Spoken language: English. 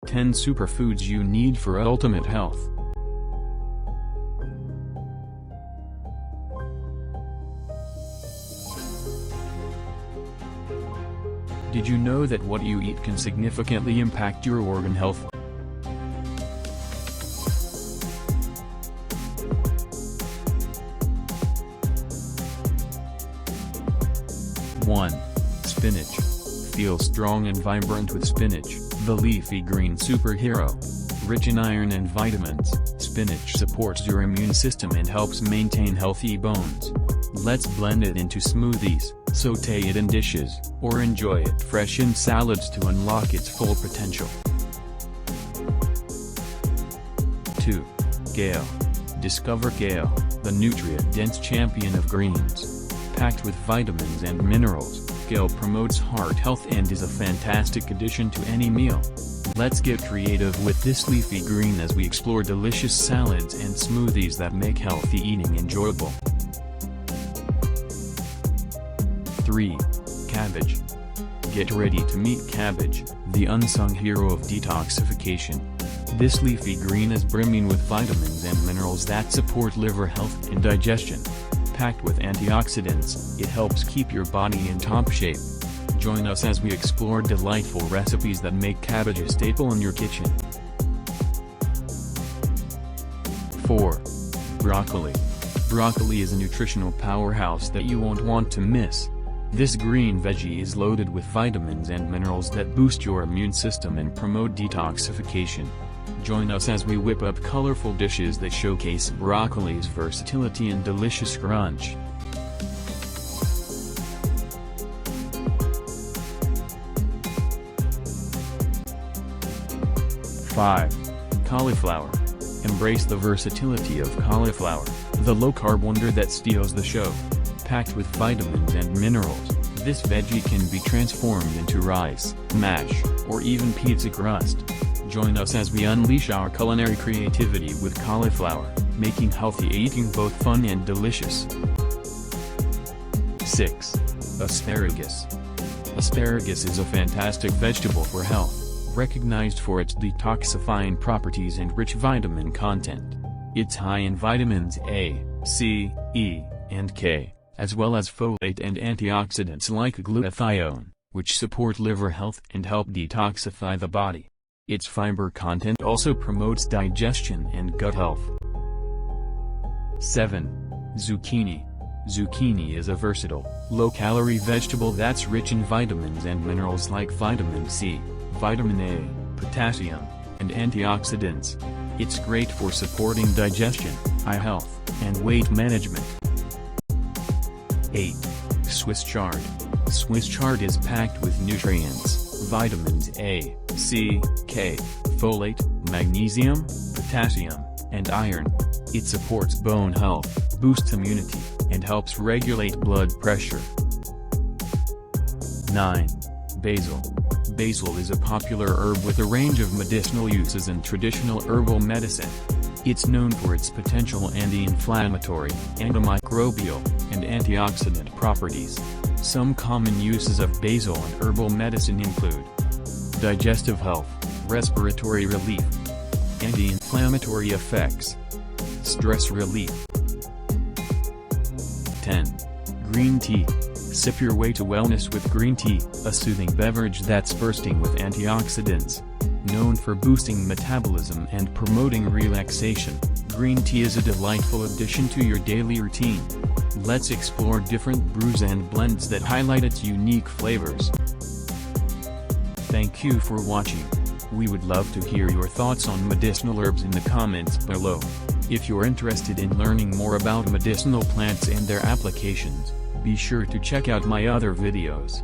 10 Superfoods You Need for Ultimate Health. Did you know that what you eat can significantly impact your organ health? One. Spinach. Feel strong and vibrant with spinach, the leafy green superhero. Rich in iron and vitamins, spinach supports your immune system and helps maintain healthy bones. Let's blend it into smoothies, sauté it in dishes, or enjoy it fresh in salads to unlock its full potential. 2. Kale. Discover kale, the nutrient-dense champion of greens. Packed with vitamins and minerals, kale promotes heart health and is a fantastic addition to any meal. Let's get creative with this leafy green as we explore delicious salads and smoothies that make healthy eating enjoyable. 3. Cabbage. Get ready to meet cabbage, the unsung hero of detoxification. This leafy green is brimming with vitamins and minerals that support liver health and digestion. Packed with antioxidants, it helps keep your body in top shape. Join us as we explore delightful recipes that make cabbage a staple in your kitchen. 4. Broccoli. Broccoli is a nutritional powerhouse that you won't want to miss. This green veggie is loaded with vitamins and minerals that boost your immune system and promote detoxification. Join us as we whip up colorful dishes that showcase broccoli's versatility and delicious crunch. 5. Cauliflower. Embrace the versatility of cauliflower, the low-carb wonder that steals the show. Packed with vitamins and minerals, this veggie can be transformed into rice, mash, or even pizza crust. Join us as we unleash our culinary creativity with cauliflower, making healthy eating both fun and delicious. 6. Asparagus. Asparagus is a fantastic vegetable for health, recognized for its detoxifying properties and rich vitamin content. It's high in vitamins A, C, E, and K, as well as folate and antioxidants like glutathione, which support liver health and help detoxify the body. Its fiber content also promotes digestion and gut health. 7. Zucchini. Zucchini is a versatile, low-calorie vegetable that's rich in vitamins and minerals like vitamin C, vitamin A, potassium, and antioxidants. It's great for supporting digestion, eye health, and weight management. 8. Swiss chard. Swiss chard is packed with nutrients, vitamins A, C, K, folate, magnesium, potassium, and iron. It supports bone health, boosts immunity, and helps regulate blood pressure. 9. Basil. Basil is a popular herb with a range of medicinal uses in traditional herbal medicine. It's known for its potential anti-inflammatory, antimicrobial, and antioxidant properties. Some common uses of basil in herbal medicine include digestive health, respiratory relief, anti-inflammatory effects, stress relief. 10. Green tea. Sip your way to wellness with green tea, a soothing beverage that's bursting with antioxidants. Known for boosting metabolism and promoting relaxation, green tea is a delightful addition to your daily routine. Let's explore different brews and blends that highlight its unique flavors. Thank you for watching. We would love to hear your thoughts on medicinal herbs in the comments below. If you're interested in learning more about medicinal plants and their applications, be sure to check out my other videos.